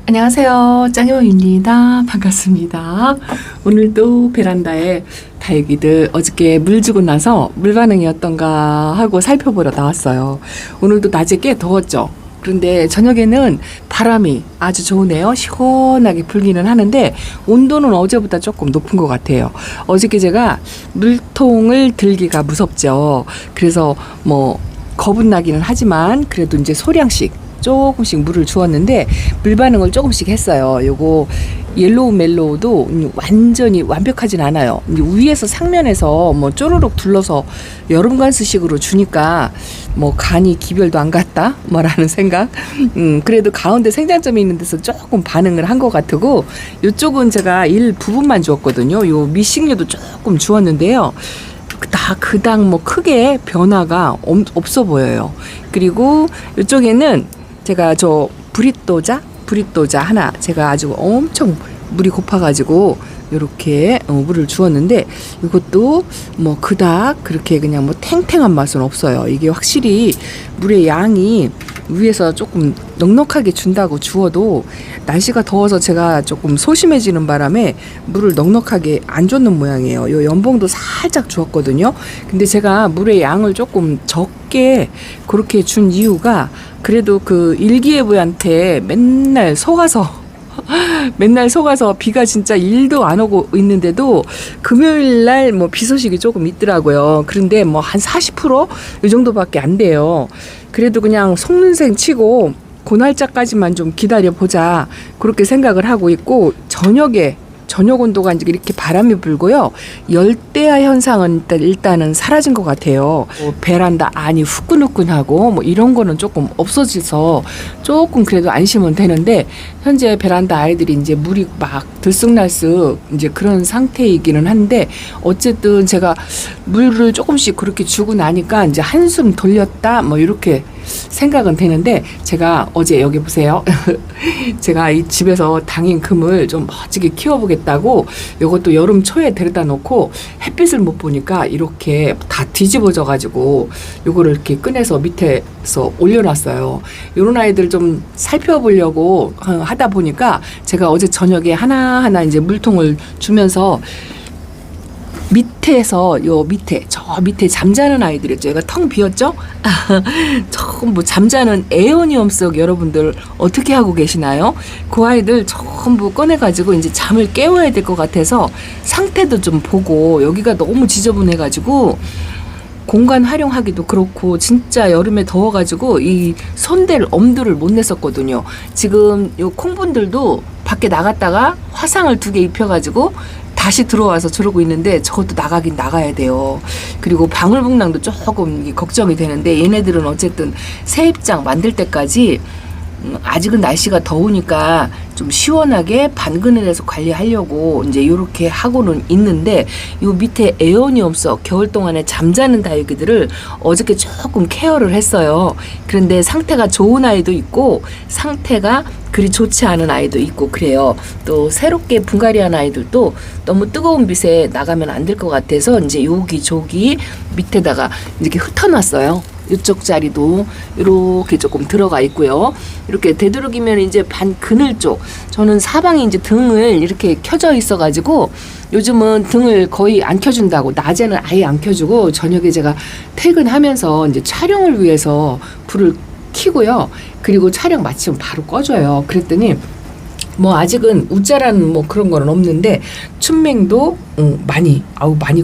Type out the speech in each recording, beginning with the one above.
안녕하세요. 짱이모입니다. 반갑습니다. 오늘도 베란다에 다육이들 어저께 물 주고 나서 물 반응이 어떤가 하고 살펴보러 나왔어요. 오늘도 낮에 꽤 더웠죠. 그런데 저녁에는 바람이 아주 좋으네요. 시원하게 불기는 하는데 온도는 어제보다 조금 높은 것 같아요. 어저께 제가 물통을 들기가 무섭죠. 그래서 겁은 나기는 하지만 그래도 이제 소량씩 조금씩 물을 주었는데 물 반응을 조금씩 했어요. 요거 옐로우 멜로우도 완전히 완벽하진 않아요. 위에서 상면에서 쪼르륵 둘러서 여름 관수식으로 주니까 간이 기별도 안 갔다 뭐라는 생각. 그래도 가운데 생장점이 있는 데서 조금 반응을 한 것 같고, 요쪽은 제가 일부분만 주었거든요. 요 미식류도 조금 주었는데요. 그닥 크게 변화가 없어 보여요. 그리고 이쪽에는 제가 저 브릿도자 하나 제가 아주 엄청 물이 고파가지고 요렇게 물을 주었는데, 이것도 그닥 그렇게 그냥 탱탱한 맛은 없어요. 이게 확실히 물의 양이 위에서 조금 넉넉하게 준다고 주어도 날씨가 더워서 제가 조금 소심해지는 바람에 물을 넉넉하게 안 줬는 모양이에요. 요 연봉도 살짝 주었거든요. 근데 제가 물의 양을 조금 적게 그렇게 준 이유가, 그래도 그 일기예보한테 맨날 속아서 비가 진짜 1도 안 오고 있는데도 금요일 날 비 소식이 조금 있더라고요. 그런데 한 40%이 정도밖에 안 돼요. 그래도 그냥 속는생 치고 그 날짜까지만 좀 기다려 보자 그렇게 생각을 하고 있고, 저녁 온도가 이제 이렇게 바람이 불고요. 열대야 현상은 일단은 사라진 것 같아요. 베란다 안이 후끈후끈하고 이런 거는 조금 없어져서 조금 그래도 안심은 되는데, 현재 베란다 아이들이 이제 물이 막 들쑥날쑥 이제 그런 상태이기는 한데, 어쨌든 제가 물을 조금씩 그렇게 주고 나니까 이제 한숨 돌렸다 이렇게 생각은 되는데, 제가 어제 여기 보세요. 제가 이 집에서 당인 금을 좀 멋지게 키워보겠다고 이것도 여름 초에 데려다 놓고 햇빛을 못 보니까 이렇게 다 뒤집어져 가지고 요거를 이렇게 꺼내서 밑에서 올려놨어요. 요런 아이들 좀 살펴보려고 하다 보니까 제가 어제 저녁에 하나하나 이제 물통을 주면서 저 밑에 잠자는 아이들 있죠. 얘가 텅 비었죠? 전부 잠자는 에오니엄 속 여러분들 어떻게 하고 계시나요? 그 아이들 전부 꺼내가지고 이제 잠을 깨워야 될 것 같아서 상태도 좀 보고, 여기가 너무 지저분해가지고 공간 활용하기도 그렇고 진짜 여름에 더워가지고 이 손댈 엄두를 못 냈었거든요. 지금 요 콩분들도 밖에 나갔다가 화상을 2개 입혀가지고 다시 들어와서 저러고 있는데, 저것도 나가긴 나가야 돼요. 그리고 방울복랑도 조금 걱정이 되는데, 얘네들은 어쨌든 새 입장 만들 때까지 아직은 날씨가 더우니까 좀 시원하게 반그늘에서 관리하려고 이제 요렇게 하고는 있는데, 요 밑에 에어니엄석 겨울 동안에 잠자는 다육이들을 어저께 조금 케어를 했어요. 그런데 상태가 좋은 아이도 있고 상태가 그리 좋지 않은 아이도 있고 그래요. 또 새롭게 분갈이한 아이들도 너무 뜨거운 빛에 나가면 안 될 것 같아서 이제 여기저기 밑에다가 이렇게 흩어놨어요. 이쪽 자리도 이렇게 조금 들어가 있고요. 이렇게 되도록이면 이제 반 그늘 쪽, 저는 사방에 이제 등을 이렇게 켜져 있어가지고 요즘은 등을 거의 안 켜준다고, 낮에는 아예 안 켜주고 저녁에 제가 퇴근하면서 이제 촬영을 위해서 불을 켜고요. 그리고 촬영 마치면 바로 꺼줘요. 그랬더니 아직은 우짜라는 그런 거는 없는데 춘맹도 많이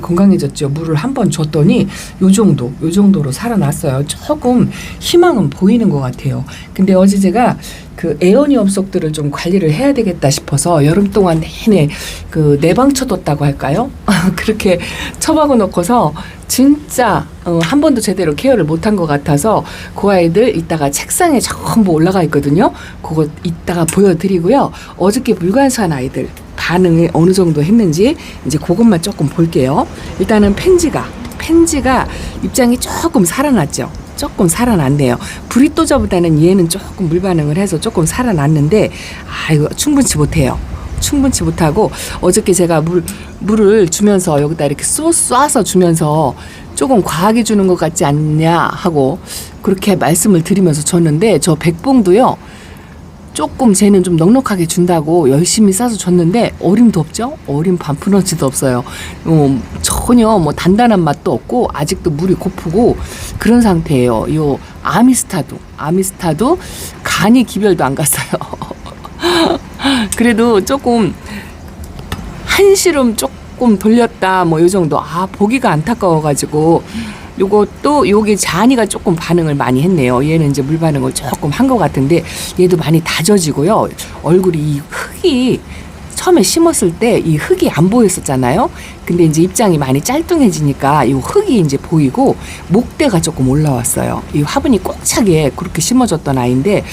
건강해졌죠. 물을 한번 줬더니 요 정도로 살아났어요. 조금 희망은 보이는 것 같아요. 근데 어제 제가 그 에어니엄석들을 좀 관리를 해야 되겠다 싶어서 여름 동안 내내 그 내방 쳐뒀다고 할까요? 그렇게 처박아 놓고서 진짜 한 번도 제대로 케어를 못한 것 같아서 그 아이들 이따가 책상에 전부 올라가 있거든요. 그거 이따가 보여드리고요. 어저께 물관수한 아이들 반응이 어느 정도 했는지 이제 그것만 조금 볼게요. 일단은 펜지가 입장이 조금 살아났죠. 조금 살아났네요. 브릿도저보다는 얘는 조금 물 반응을 해서 조금 살아났는데, 이거 충분치 못하고 어저께 제가 물을 주면서 여기다 이렇게 쏴서 주면서 조금 과하게 주는 것 같지 않냐 하고 그렇게 말씀을 드리면서 줬는데, 저 백봉도요 조금 쟤는 좀 넉넉하게 준다고 열심히 싸서 줬는데 어림도 없죠? 어림 반푼어치도 없어요. 전혀 뭐 단단한 맛도 없고 아직도 물이 고프고 그런 상태예요. 요 아미스타도 간이 기별도 안 갔어요. 그래도 조금 한시름 조금 돌렸다 뭐 요 정도. 보기가 안타까워가지고 요게 잔이가 조금 반응을 많이 했네요. 얘는 이제 물 반응을 조금 한 것 같은데 얘도 많이 다져지고요. 얼굴이 이 흙이 처음에 심었을 때 이 흙이 안 보였었잖아요. 근데 이제 입장이 많이 짤뚱해지니까 이 흙이 이제 보이고 목대가 조금 올라왔어요. 이 화분이 꼭 차게 그렇게 심어졌던 아이인데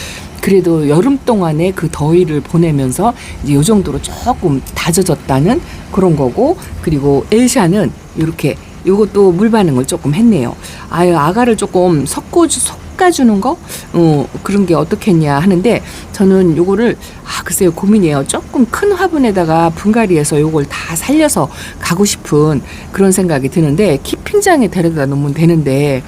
그래도 여름 동안에 그 더위를 보내면서 이제 요 정도로 조금 다져졌다는 그런 거고, 그리고 엘샤는 이렇게 요것도 물 반응을 조금 했네요. 아가를 조금 섞어주는 거? 그런 게 어떻겠냐 하는데 저는 요거를 글쎄요 고민이에요. 조금 큰 화분에다가 분갈이해서 요걸 다 살려서 가고 싶은 그런 생각이 드는데 키핑장에 데려다 놓으면 되는데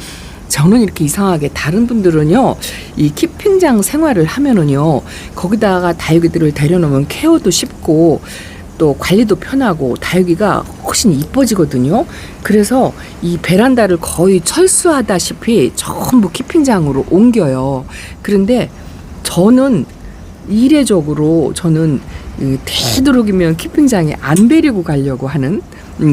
저는 이렇게 이상하게 다른 분들은요 이 키핑장 생활을 하면은요 거기다가 다육이들을 데려놓으면 케어도 쉽고 또 관리도 편하고 다육이가 훨씬 이뻐지거든요. 그래서 이 베란다를 거의 철수하다시피 전부 키핑장으로 옮겨요. 그런데 저는 이례적으로 되도록이면 키핑장에 안 데리고 가려고 하는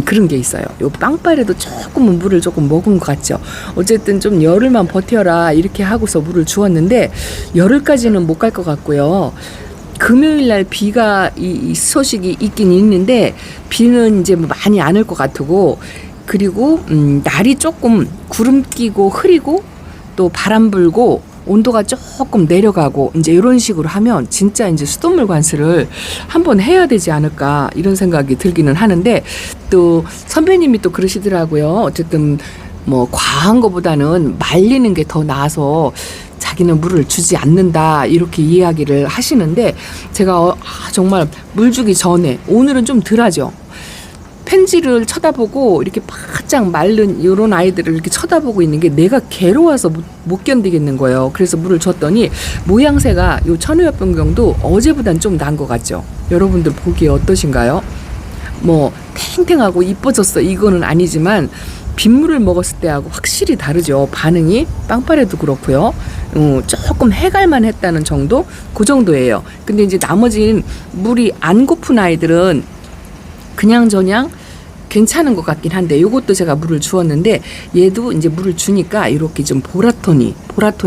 그런 게 있어요. 요 빵빨에도 조금은 물을 조금 먹은 것 같죠. 어쨌든 좀 열흘만 버텨라 이렇게 하고서 물을 주었는데 열흘까지는 못 갈 것 같고요. 금요일 날 비가 이 소식이 있긴 있는데 비는 이제 뭐 많이 안 올 것 같고, 그리고 날이 조금 구름 끼고 흐리고 또 바람 불고 온도가 조금 내려가고 이제 이런 식으로 하면 진짜 이제 수돗물 관수를 한번 해야 되지 않을까 이런 생각이 들기는 하는데, 또 선배님이 또 그러시더라고요. 어쨌든 뭐 과한 거보다는 말리는 게 더 나아서 자기는 물을 주지 않는다 이렇게 이야기를 하시는데 제가 정말 물 주기 전에 오늘은 좀 덜하죠. 펜지를 쳐다보고 이렇게 바짝 마른 이런 아이들을 이렇게 쳐다보고 있는 게 내가 괴로워서 못 견디겠는 거예요. 그래서 물을 줬더니 모양새가 요 천우엽변경도 어제보단 좀 나은 것 같죠. 여러분들 보기에 어떠신가요? 뭐 탱탱하고 이뻐졌어 이거는 아니지만 빗물을 먹었을 때하고 확실히 다르죠. 반응이 빵빠레도 그렇고요. 조금 해갈만 했다는 정도? 그 정도예요. 근데 이제 나머지는 물이 안 고픈 아이들은 그냥저냥 괜찮은 것 같긴 한데 요것도 제가 물을 주었는데 얘도 이제 물을 주니까 이렇게 좀 보라톤이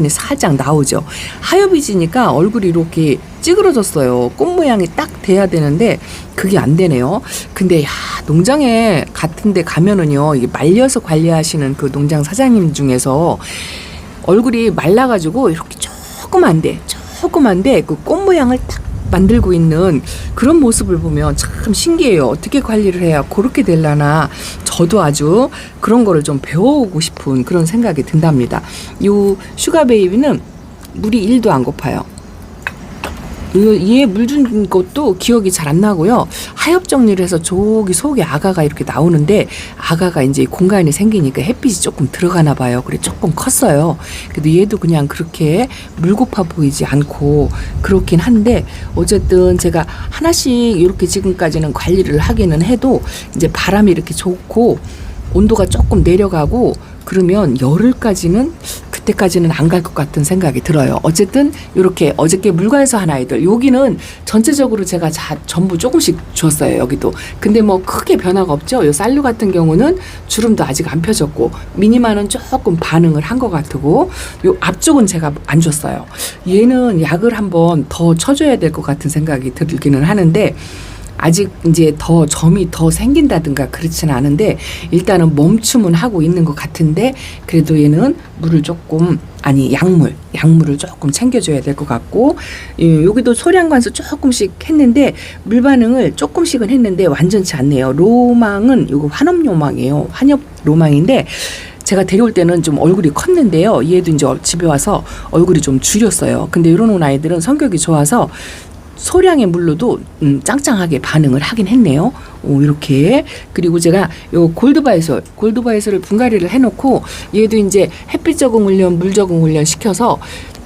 살짝 나오죠. 하여비지니까 얼굴이 이렇게 찌그러졌어요. 꽃 모양이 딱 돼야 되는데 그게 안 되네요. 근데 농장에 같은 데 가면은요 이게 말려서 관리하시는 그 농장 사장님 중에서 얼굴이 말라가지고 이렇게 조그만데 그 꽃 모양을 딱 만들고 있는 그런 모습을 보면 참 신기해요. 어떻게 관리를 해야 그렇게 되려나. 저도 아주 그런 거를 좀 배워오고 싶은 그런 생각이 든답니다. 요 슈가베이비는 물이 1도 안 고파요. 얘 물 준 것도 기억이 잘 안 나고요. 하엽 정리를 해서 저기 속에 아가가 이렇게 나오는데 아가가 이제 공간이 생기니까 햇빛이 조금 들어가나 봐요. 그래 조금 컸어요. 그래도 얘도 그냥 그렇게 물 고파 보이지 않고 그렇긴 한데 어쨌든 제가 하나씩 이렇게 지금까지는 관리를 하기는 해도 이제 바람이 이렇게 좋고 온도가 조금 내려가고 그러면 열흘까지는 그때까지는 안 갈 것 같은 생각이 들어요. 어쨌든 이렇게 어저께 물관에서 한 아이들 여기는 전체적으로 제가 전부 조금씩 줬어요. 여기도. 근데 뭐 크게 변화가 없죠. 요 쌀류 같은 경우는 주름도 아직 안 펴졌고 미니마는 조금 반응을 한 것 같고 요 앞쪽은 제가 안 줬어요. 얘는 약을 한번 더 쳐줘야 될 것 같은 생각이 들기는 하는데 아직 이제 더 점이 더 생긴다든가 그렇지는 않은데 일단은 멈춤은 하고 있는 것 같은데 그래도 얘는 물을 조금 약물을 조금 챙겨줘야 될 것 같고 여기도 소량관수 조금씩 했는데 물 반응을 조금씩은 했는데 완전치 않네요. 로망은 요거 환엽로망이에요. 환엽로망인데 제가 데려올 때는 좀 얼굴이 컸는데요. 얘도 이제 집에 와서 얼굴이 좀 줄였어요. 근데 이런 아이들은 성격이 좋아서 소량의 물로도 짱짱하게 반응을 하긴 했네요. 이렇게. 그리고 제가 요 골드바이솔을 분갈이를 해놓고 얘도 이제 햇빛 적응 훈련, 물 적응 훈련 시켜서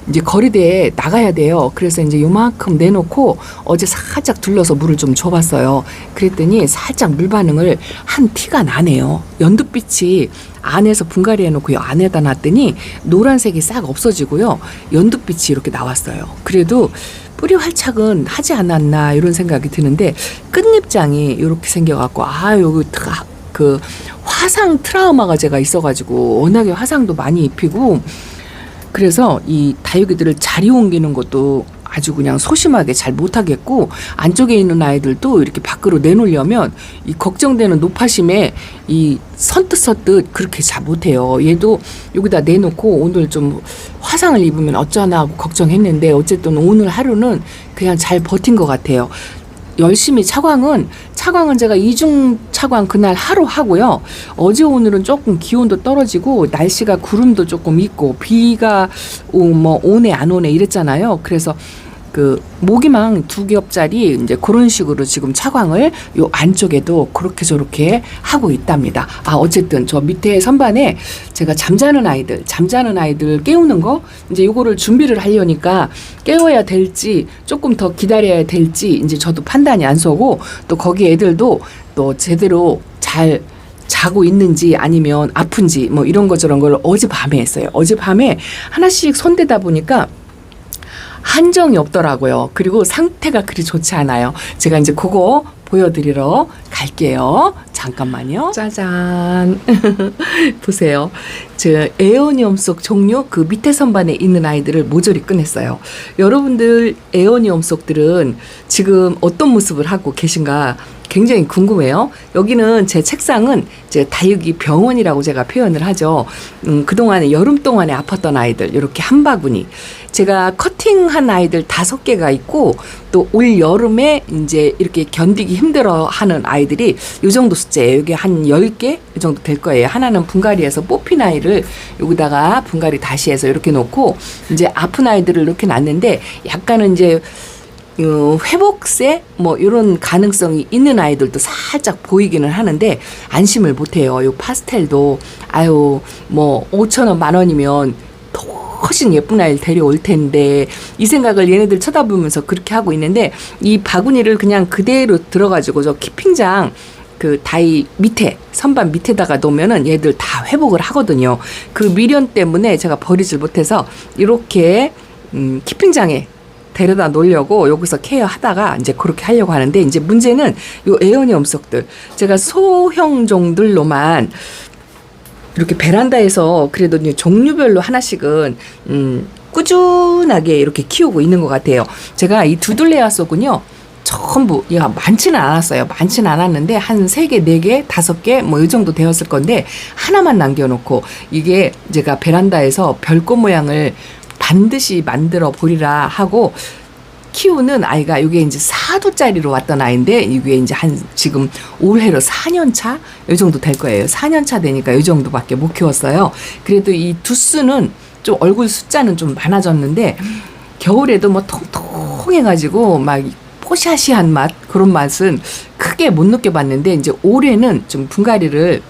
이제 거리대에 나가야 돼요. 그래서 이제 요만큼 내놓고 어제 살짝 둘러서 물을 좀 줘봤어요. 그랬더니 살짝 물 반응을 한 티가 나네요. 연두빛이 안에서 분갈이 해놓고 안에다 놨더니 노란색이 싹 없어지고요. 연두빛이 이렇게 나왔어요. 그래도 뿌리 활착은 하지 않았나 이런 생각이 드는데 끝잎장이 이렇게 생겨갖고 여기 그 화상 트라우마가 제가 있어가지고 워낙에 화상도 많이 입히고 그래서 이 다육이들을 자리 옮기는 것도 아주 그냥 소심하게 잘 못하겠고 안쪽에 있는 아이들도 이렇게 밖으로 내놓으려면 이 걱정되는 노파심에 이 선뜻 그렇게 잘 못해요. 얘도 여기다 내놓고 오늘 좀 화상을 입으면 어쩌나 하고 걱정했는데 어쨌든 오늘 하루는 그냥 잘 버틴 것 같아요. 열심히 차광은 제가 이중 차광 그날 하루 하고요. 어제 오늘은 조금 기온도 떨어지고 날씨가 구름도 조금 있고 비가 뭐 오네 안 오네 이랬잖아요. 그래서 그 모기망 2겹짜리 이제 그런 식으로 지금 차광을 요 안쪽에도 그렇게 저렇게 하고 있답니다. 어쨌든 저 밑에 선반에 제가 잠자는 아이들 깨우는 거 이제 요거를 준비를 하려니까 깨워야 될지 조금 더 기다려야 될지 이제 저도 판단이 안 서고 또 거기 애들도 또 제대로 잘 자고 있는지 아니면 아픈지 뭐 이런 거 저런 걸 어젯밤에 했어요. 어젯밤에 하나씩 손대다 보니까 한정이 없더라고요. 그리고 상태가 그리 좋지 않아요. 제가 이제 그거 보여드리러 갈게요. 잠깐만요. 짜잔. 보세요. 저 에어니엄 속 종류 그 밑에 선반에 있는 아이들을 모조리 꺼냈어요. 여러분들 에어니엄 속들은 지금 어떤 모습을 하고 계신가 굉장히 궁금해요. 여기는 제 책상은 이제 다육이 병원이라고 제가 표현을 하죠. 그동안에 여름 동안에 아팠던 아이들 이렇게 한 바구니. 제가 커팅한 아이들 5개가 있고 또 올 여름에 이제 이렇게 견디기 힘들어하는 아이들이 이 정도 숫자예요. 여기 한 10개 이 정도 될 거예요. 하나는 분갈이해서 뽑힌 아이를 여기다가 분갈이 다시 해서 이렇게 놓고 이제 아픈 아이들을 이렇게 놨는데 약간은 이제 회복세 뭐 이런 가능성이 있는 아이들도 살짝 보이기는 하는데 안심을 못해요. 요 파스텔도 뭐 5,000원 10,000원이면 훨씬 예쁜 아이를 데려올 텐데 이 생각을 얘네들 쳐다보면서 그렇게 하고 있는데 이 바구니를 그냥 그대로 들어가지고 저 키핑장 그 다이 밑에 선반 밑에다가 놓으면은 얘들 다 회복을 하거든요. 그 미련 때문에 제가 버리질 못해서 이렇게 키핑장에 데려다 놓으려고 여기서 케어하다가 이제 그렇게 하려고 하는데 이제 문제는 요 에어니엄 속들 제가 소형종들로만 이렇게 베란다에서 그래도 종류별로 하나씩은 꾸준하게 이렇게 키우고 있는 것 같아요. 제가 이 두들레아 속은요 전부 얘가 많지는 않았어요. 많지는 않았는데 한 3개, 4개, 5개 뭐 이 정도 되었을 건데 하나만 남겨놓고 이게 제가 베란다에서 별꽃 모양을 반드시 만들어 보리라 하고 키우는 아이가 이게 이제 4두짜리로 왔던 아이인데 이게 이제 한 지금 올해로 4년 차 이 정도 될 거예요. 4년 차 되니까 이 정도밖에 못 키웠어요. 그래도 이 두수는 좀 얼굴 숫자는 좀 많아졌는데 겨울에도 뭐 통통해가지고 막 뽀샤시한 맛 그런 맛은 크게 못 느껴봤는데 이제 올해는 좀 분갈이를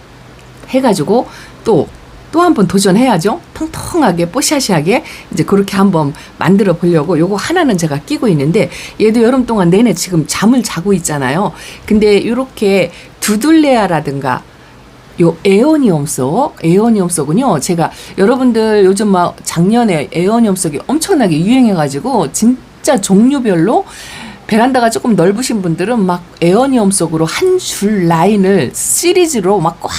해가지고 또 한 번 도전해야죠. 통통하게 뽀샤시하게 이제 그렇게 한번 만들어 보려고 요거 하나는 제가 끼고 있는데 얘도 여름 동안 내내 지금 잠을 자고 있잖아요. 근데 이렇게 두들레아라든가 요 에어니엄 속은요 제가 여러분들 요즘 막 작년에 에어니엄 속이 엄청나게 유행해가지고 진짜 종류별로 베란다가 조금 넓으신 분들은 막 에어니엄 속으로 한 줄 라인을 시리즈로 막 꽉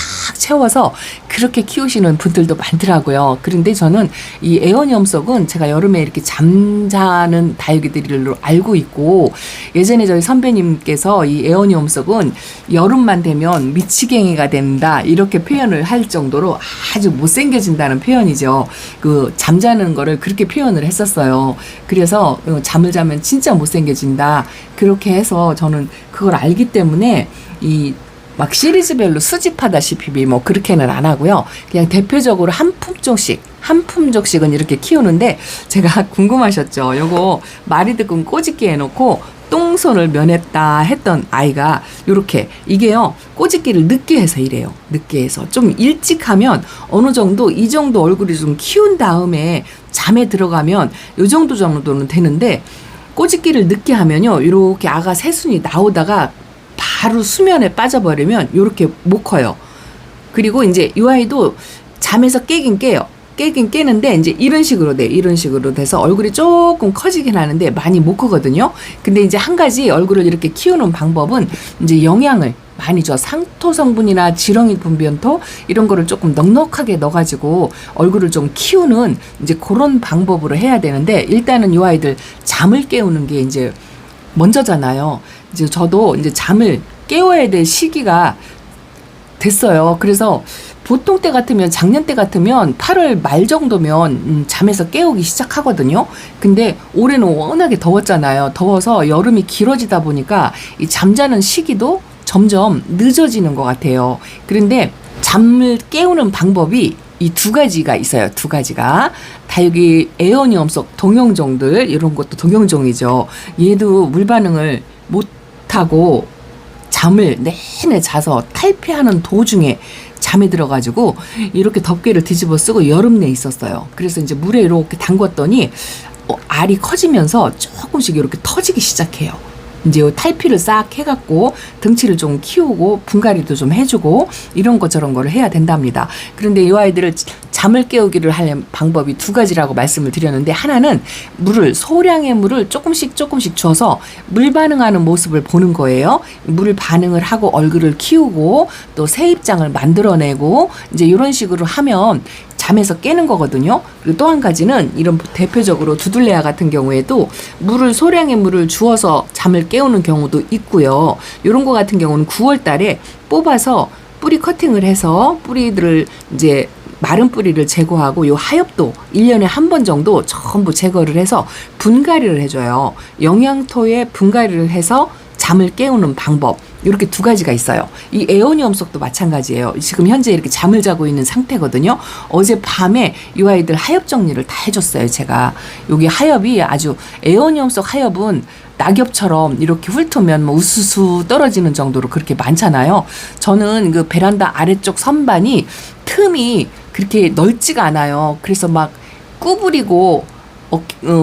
채워서 그렇게 키우시는 분들도 많더라고요. 그런데 저는 이 에어니엄 속은 제가 여름에 이렇게 잠자는 다육이들로 알고 있고 예전에 저희 선배님께서 이 에어니엄 속은 여름만 되면 미치갱이가 된다 이렇게 표현을 할 정도로 아주 못생겨진다는 표현이죠. 그 잠자는 거를 그렇게 표현을 했었어요. 그래서 잠을 자면 진짜 못생겨진다. 그렇게 해서 저는 그걸 알기 때문에 이 막 시리즈별로 수집하다시피 뭐 그렇게는 안 하고요. 그냥 대표적으로 한 품종씩은 이렇게 키우는데 제가 궁금하셨죠. 요거 마리드금 꼬집기 해놓고 똥손을 면했다 했던 아이가 요렇게 이게요 꼬집기를 늦게 해서 이래요. 늦게 해서 좀 일찍 하면 어느 정도 이 정도 얼굴이 좀 키운 다음에 잠에 들어가면 요 정도는 되는데 꼬집기를 늦게 하면요 이렇게 아가 새순이 나오다가 바로 수면에 빠져버리면 요렇게 못 커요. 그리고 이제 이 아이도 잠에서 깨긴 깨요. 깨긴 깨는데 이제 이런 식으로 돼. 이런 식으로 돼서 얼굴이 조금 커지긴 하는데 많이 못 크거든요. 근데 이제 한 가지 얼굴을 이렇게 키우는 방법은 이제 영양을 많이 줘. 상토 성분이나 지렁이 분변토 이런 거를 조금 넉넉하게 넣어가지고 얼굴을 좀 키우는 이제 그런 방법으로 해야 되는데 일단은 이 아이들 잠을 깨우는 게 이제 먼저잖아요. 이제 저도 이제 잠을 깨워야 될 시기가 됐어요. 그래서 보통 때 같으면 작년 때 같으면 8월 말 정도면 잠에서 깨우기 시작하거든요. 근데 올해는 워낙에 더웠잖아요. 더워서 여름이 길어지다 보니까 이 잠자는 시기도 점점 늦어지는 것 같아요. 그런데 잠을 깨우는 방법이 이 두 가지가 있어요. 두 가지가 다 여기 에어니엄속 동영종들 이런 것도 동영종이죠. 얘도 물 반응을 못하고 잠을 내내 자서 탈피하는 도중에 잠이 들어가지고 이렇게 덮개를 뒤집어 쓰고 여름 내에 있었어요. 그래서 이제 물에 이렇게 담궜더니 알이 커지면서 조금씩 이렇게 터지기 시작해요. 이제 탈피를 싹 해갖고 등치를 좀 키우고 분갈이도 좀 해주고 이런 거 저런 거를 해야 된답니다. 그런데 이 아이들을 잠을 깨우기를 하는 방법이 두 가지라고 말씀을 드렸는데 하나는 소량의 물을 조금씩 줘서 물 반응하는 모습을 보는 거예요. 물 반응을 하고 얼굴을 키우고 또 새 입장을 만들어내고 이제 이런 식으로 하면 잠에서 깨는 거거든요. 그리고 또 한 가지는 이런 대표적으로 두들레아 같은 경우에도 소량의 물을 주어서 잠을 깨우는 경우도 있고요. 이런 거 같은 경우는 9월 달에 뽑아서 뿌리 커팅을 해서 뿌리들을 이제 마른 뿌리를 제거하고 요 하엽도 1년에 한 번 정도 전부 제거를 해서 분갈이를 해줘요. 영양토에 분갈이를 해서 잠을 깨우는 방법 이렇게 두 가지가 있어요. 이 에오니엄속도 마찬가지예요. 지금 현재 이렇게 잠을 자고 있는 상태거든요. 어제 밤에 이 아이들 하엽 정리를 다 해줬어요. 제가 여기 하엽이 아주 에오니엄속 하엽은 낙엽처럼 이렇게 훑으면 뭐 우수수 떨어지는 정도로 그렇게 많잖아요. 저는 그 베란다 아래쪽 선반이 틈이 그렇게 넓지가 않아요. 그래서 막 구부리고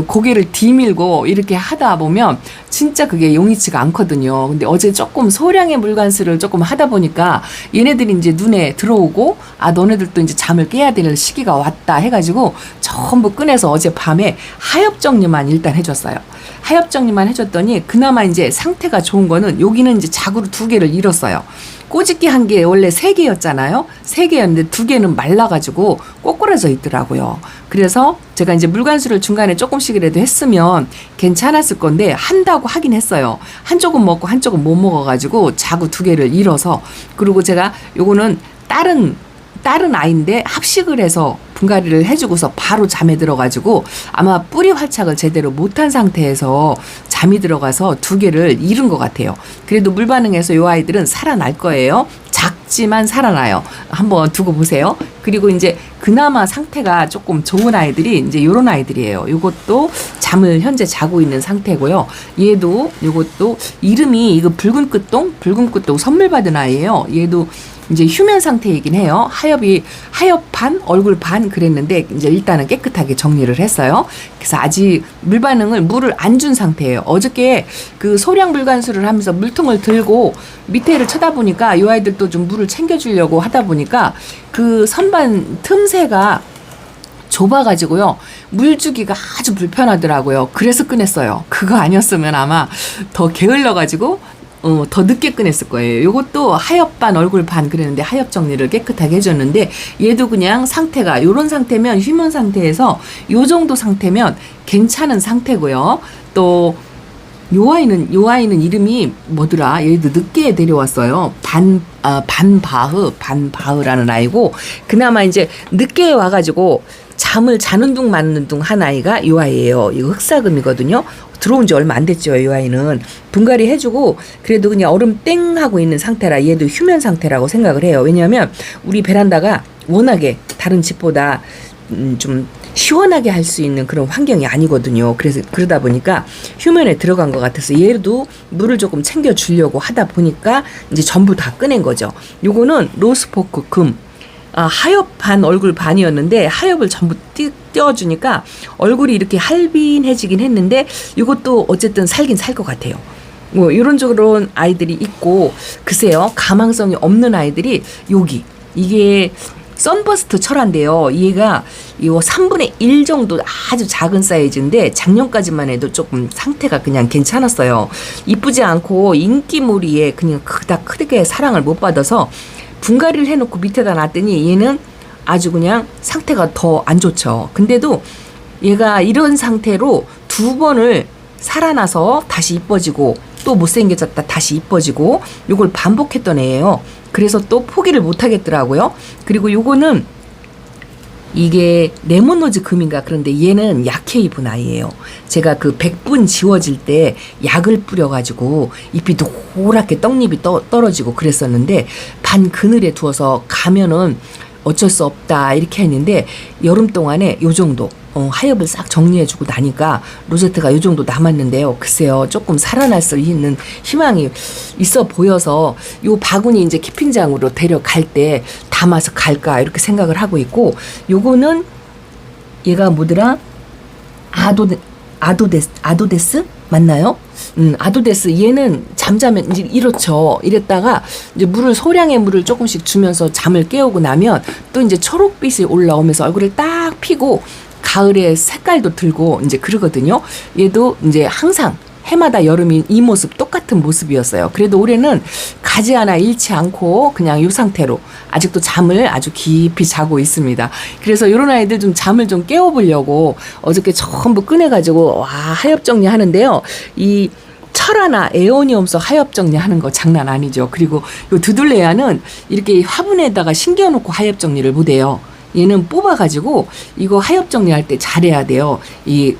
고개를 뒤밀고 이렇게 하다 보면 진짜 그게 용이치가 않거든요. 근데 어제 조금 소량의 물관수를 조금 하다 보니까 얘네들이 이제 눈에 들어오고 너네들도 이제 잠을 깨야 될 시기가 왔다 해가지고 전부 꺼내서 어제 밤에 하엽 정리만 일단 해줬어요. 하엽 정리만 해줬더니 그나마 이제 상태가 좋은 거는 여기는 이제 자구로 2개를 잃었어요. 꼬집기 한 개 원래 3개였잖아요. 3개였는데 2개는 말라가지고 꼬꾸라져 있더라고요. 그래서 제가 이제 물관수를 중간에 조금씩이라도 했으면 괜찮았을 건데 한다고 하긴 했어요. 한쪽은 먹고 한쪽은 못 먹어가지고 자구 2개를 잃어서 그리고 제가 요거는 다른 아이인데 합식을 해서 분갈이를 해주고서 바로 잠에 들어가지고 아마 뿌리 활착을 제대로 못한 상태에서 잠이 들어가서 2개를 잃은 것 같아요. 그래도 물 반응해서 이 아이들은 살아날 거예요. 작지만 살아나요. 한번 두고 보세요. 그리고 이제 그나마 상태가 조금 좋은 아이들이 이제 요런 아이들이에요. 요것도 잠을 현재 자고 있는 상태고요. 얘도 요것도 이름이 이거 붉은 끝동 선물 받은 아이예요. 얘도 이제 휴면 상태이긴 해요. 하엽 반, 얼굴 반 그랬는데 이제 일단은 깨끗하게 정리를 했어요. 그래서 아직 물 반응을 물을 안 준 상태예요. 어저께 그 소량 물관수를 하면서 물통을 들고 밑에를 쳐다보니까 이 아이들도 좀 물을 챙겨주려고 하다 보니까 그 선반 틈새가 좁아가지고요. 물 주기가 아주 불편하더라고요. 그래서 꺼냈어요. 그거 아니었으면 아마 더 게을러가지고 더 늦게 꺼냈을 거예요. 요것도 하엽 반 얼굴 반 그랬는데 하엽 정리를 깨끗하게 해줬는데 얘도 그냥 상태가 요런 상태면 휴면 상태에서 요 정도 상태면 괜찮은 상태고요. 또 요 아이는 이름이 뭐더라? 얘도 늦게 데려왔어요. 반바흐라는 아이고 그나마 이제 늦게 와가지고 잠을 자는 둥 마는 둥 한 아이가 요 아이예요. 이거 흑사금이거든요. 들어온 지 얼마 안 됐죠. 이 아이는 분갈이 해주고 그래도 그냥 얼음 땡 하고 있는 상태라 얘도 휴면 상태라고 생각을 해요. 왜냐하면 우리 베란다가 워낙에 다른 집보다 좀 시원하게 할 수 있는 그런 환경이 아니거든요. 그래서 그러다 보니까 휴면에 들어간 것 같아서 얘도 물을 조금 챙겨 주려고 하다 보니까 이제 전부 다 꺼낸 거죠. 요거는 로스포크 금. 하엽 반 얼굴 반이었는데 하엽을 전부 띄워주니까 얼굴이 이렇게 할빈해지긴 했는데 이것도 어쨌든 살긴 살 것 같아요. 뭐 이런 쪽으로 아이들이 있고 글쎄요 가망성이 없는 아이들이 여기 이게 선버스트 철화인데요. 얘가 요 3분의 1 정도 아주 작은 사이즈인데 작년까지만 해도 조금 상태가 그냥 괜찮았어요. 이쁘지 않고 인기몰이에 그냥 그닥 크게 사랑을 못 받아서 분갈이를 해놓고 밑에다 놨더니 얘는 아주 그냥 상태가 더 안 좋죠. 근데도 얘가 이런 상태로 2번을 살아나서 다시 이뻐지고 또 못생겨졌다 다시 이뻐지고 요걸 반복했던 애예요. 그래서 또 포기를 못 하겠더라고요. 그리고 요거는 이게 레몬노즈 금인가 그런데 얘는 약해 입은 아이예요. 제가 그 백분 지워질 때 약을 뿌려가지고 잎이 노랗게 떡잎이 떨어지고 그랬었는데 반 그늘에 두어서 가면은 어쩔 수 없다 이렇게 했는데 여름 동안에 요 정도 하엽을 싹 정리해주고 나니까 로제트가 요 정도 남았는데요. 글쎄요 조금 살아날 수 있는 희망이 있어 보여서 요 바구니 이제 키핑장으로 데려갈 때 담아서 갈까 이렇게 생각을 하고 있고 요거는 얘가 뭐더라 아도데스 맞나요? 아도데스 얘는 잠자면 이제 이렇죠. 이랬다가 이제 소량의 물을 조금씩 주면서 잠을 깨우고 나면 또 이제 초록빛이 올라오면서 얼굴을 딱 피고 가을에 색깔도 들고 이제 그러거든요. 얘도 이제 항상 해마다 여름이 이 모습 똑같은 모습이었어요. 그래도 올해는 가지 하나 잃지 않고 그냥 이 상태로 아직도 잠을 아주 깊이 자고 있습니다. 그래서 이런 아이들 좀 잠을 좀 깨워보려고 어저께 전부 꺼내가지고 하엽 정리하는데요. 이 철화나 에오니엄속 하엽 정리하는 거 장난 아니죠. 그리고 요 드둘레아는 이렇게 화분에다가 심겨놓고 하엽 정리를 못해요. 얘는 뽑아가지고 이거 하엽 정리할 때 잘해야 돼요. 이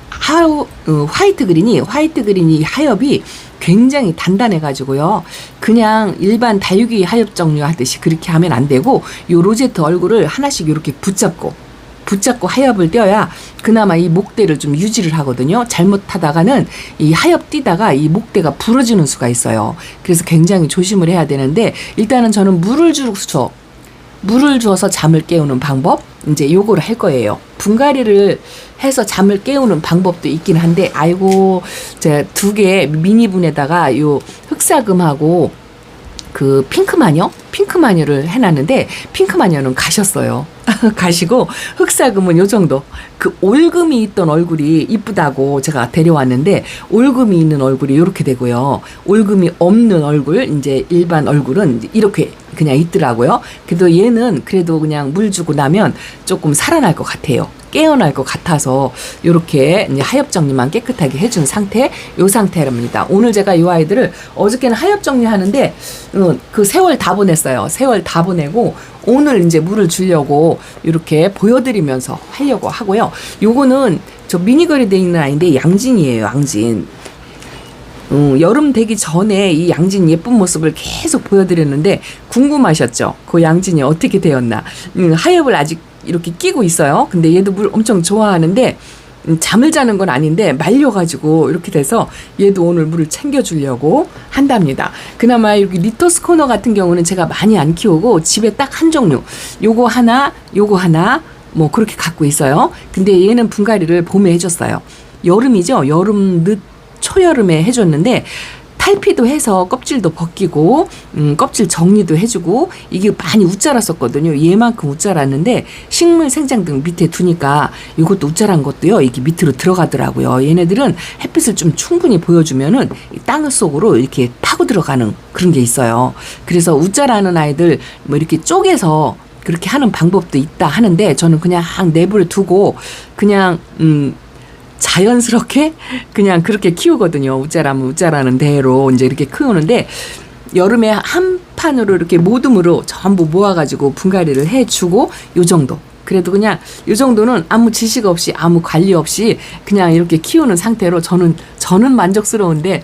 화이트 그린이 하엽이 굉장히 단단해가지고요. 그냥 일반 다육이 하엽 정리하듯이 그렇게 하면 안 되고 요 로제트 얼굴을 하나씩 이렇게 붙잡고 하엽을 떼어야 그나마 이 목대를 좀 유지를 하거든요. 잘못하다가는 이 하엽 띄다가 이 목대가 부러지는 수가 있어요. 그래서 굉장히 조심을 해야 되는데 일단은 저는 물을 줘서 잠을 깨우는 방법 이제 요거를 할 거예요. 분갈이를 해서 잠을 깨우는 방법도 있긴 한데 아이고 제가 2개 미니분에다가 요 흑사금하고 그 핑크마녀를 해놨는데 핑크마녀는 가셨어요. 가시고 흑사금은 요 정도 그 올금이 있던 얼굴이 이쁘다고 제가 데려왔는데 올금이 있는 얼굴이 요렇게 되고요. 올금이 없는 얼굴 이제 일반 얼굴은 이렇게 그냥 있더라고요. 그래도 얘는 그래도 그냥 물 주고 나면 조금 살아날 것 같아요. 깨어날 것 같아서 요렇게 이제 하엽 정리만 깨끗하게 해준 상태 요 상태랍니다. 오늘 제가 이 아이들을 어저께는 하엽 정리하는데 그 세월 다 보냈어요. 세월 다 보내고 오늘 이제 물을 주려고 이렇게 보여드리면서 하려고 하고요. 요거는 저 미니걸이 돼 있는 아이인데 양진이에요. 양진. 여름 되기 전에 이 양진 예쁜 모습을 계속 보여드렸는데 궁금하셨죠? 그 양진이 어떻게 되었나? 하엽을 아직 이렇게 끼고 있어요. 근데 얘도 물 엄청 좋아하는데 잠을 자는 건 아닌데 말려가지고 이렇게 돼서 얘도 오늘 물을 챙겨주려고 한답니다. 그나마 여기 리토스 코너 같은 경우는 제가 많이 안 키우고 집에 딱 한 종류 요거 하나 뭐 그렇게 갖고 있어요. 근데 얘는 분갈이를 봄에 해줬어요. 여름이죠. 여름 초여름에 해줬는데 탈피도 해서 껍질도 벗기고 껍질 정리도 해주고 이게 많이 웃자랐었거든요. 얘만큼 웃자랐는데 식물 생장등 밑에 두니까 이것도 웃자란 것도요. 이게 밑으로 들어가더라고요. 얘네들은 햇빛을 좀 충분히 보여주면은 땅 속으로 이렇게 타고 들어가는 그런 게 있어요. 그래서 웃자라는 아이들 뭐 이렇게 쪼개서 그렇게 하는 방법도 있다 하는데 저는 그냥 내버려 두고 그냥 자연스럽게 그냥 그렇게 키우거든요. 웃자라면 웃자라는 대로 이제 이렇게 키우는데 여름에 한 판으로 이렇게 모둠으로 전부 모아가지고 분갈이를 해주고 요 정도. 그래도 그냥 요 정도는 아무 지식 없이 아무 관리 없이 그냥 이렇게 키우는 상태로 저는 저는 만족스러운데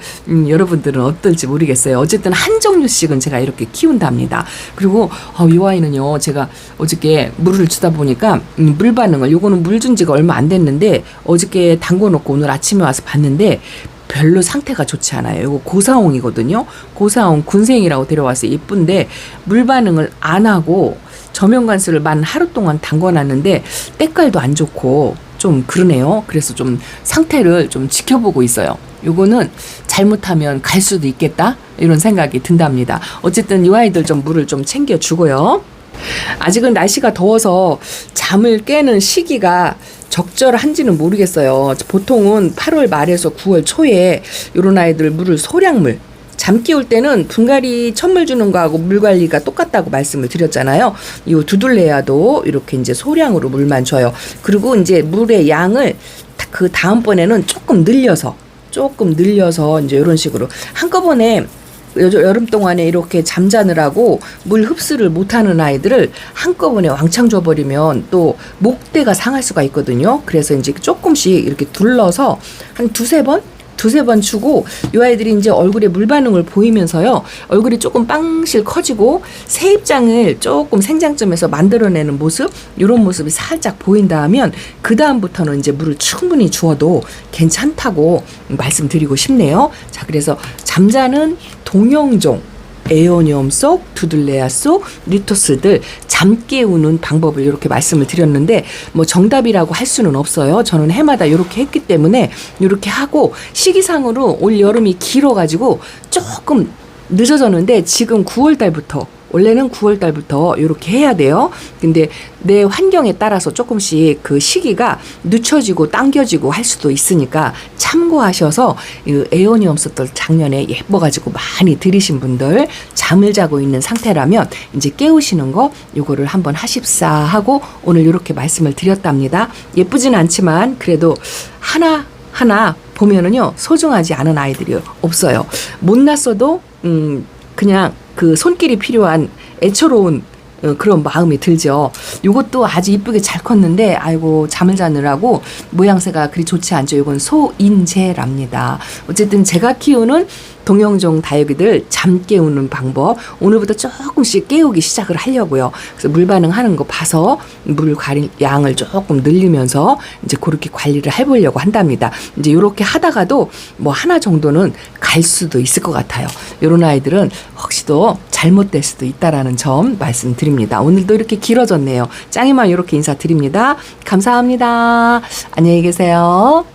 여러분들은 어떨지 모르겠어요. 어쨌든 한 종류씩은 제가 이렇게 키운답니다. 그리고 이 아이는요, 제가 어저께 물을 주다 보니까 물 반응을, 요거는 물 준 지가 얼마 안 됐는데 어저께 담궈놓고 오늘 아침에 와서 봤는데 별로 상태가 좋지 않아요. 이거 고사홍이거든요. 고사홍 군생이라고 데려와서 예쁜데 물 반응을 안 하고 저면관수를 만 하루 동안 담궈놨는데 때깔도 안 좋고 좀 그러네요. 그래서 좀 상태를 좀 지켜보고 있어요. 요거는 잘못하면 갈 수도 있겠다 이런 생각이 든답니다. 어쨌든 이 아이들 좀 물을 좀 챙겨주고요. 아직은 날씨가 더워서 잠을 깨는 시기가 적절한지는 모르겠어요. 보통은 8월 말에서 9월 초에 이런 아이들 물을 소량물, 잠 깨울 때는 분갈이 천물 주는 거하고 물 관리가 똑같다고 말씀을 드렸잖아요. 이 두들레아도 이렇게 이제 소량으로 물만 줘요. 그리고 이제 물의 양을 그 다음번에는 조금 늘려서 이제 이런 식으로 한꺼번에 여름 동안에 이렇게 잠자느라고 물 흡수를 못하는 아이들을 한꺼번에 왕창 줘버리면 또 목대가 상할 수가 있거든요. 그래서 이제 조금씩 이렇게 둘러서 한 두세 번 주고 이 아이들이 이제 얼굴에 물 반응을 보이면서요, 얼굴이 조금 빵실 커지고 새입장을 조금 생장점에서 만들어내는 모습, 이런 모습이 살짝 보인다 하면 그 다음부터는 이제 물을 충분히 주어도 괜찮다고 말씀드리고 싶네요. 자, 그래서 잠자는 동형종 에오니엄 속, 두들레아 속, 리토스들 잠 깨우는 방법을 이렇게 말씀을 드렸는데 뭐 정답이라고 할 수는 없어요. 저는 해마다 이렇게 했기 때문에 이렇게 하고, 시기상으로 올 여름이 길어가지고 조금 늦어졌는데 지금 9월 달부터, 원래는 9월 달부터 이렇게 해야 돼요. 근데 내 환경에 따라서 조금씩 그 시기가 늦춰지고 당겨지고 할 수도 있으니까 참고하셔서, 에오니엄스들 작년에 예뻐가지고 많이 들이신 분들, 잠을 자고 있는 상태라면 이제 깨우시는 거 요거를 한번 하십사 하고 오늘 이렇게 말씀을 드렸답니다. 예쁘진 않지만 그래도 하나 보면은요, 소중하지 않은 아이들이 없어요. 못 났어도 그냥 그 손길이 필요한 애처로운 그런 마음이 들죠. 요것도 아주 이쁘게 잘 컸는데 아이고 잠을 자느라고 모양새가 그리 좋지 않죠. 요건 소인재랍니다. 어쨌든 제가 키우는 동형종 다육이들 잠 깨우는 방법, 오늘부터 조금씩 깨우기 시작을 하려고요. 그래서 물 반응하는 거 봐서 물 양을 조금 늘리면서 이제 그렇게 관리를 해보려고 한답니다. 이제 이렇게 하다가도 뭐 하나 정도는 갈 수도 있을 것 같아요. 이런 아이들은 혹시도 잘못될 수도 있다라는 점 말씀드립니다. 오늘도 이렇게 길어졌네요. 짱이만 이렇게 인사드립니다. 감사합니다. 안녕히 계세요.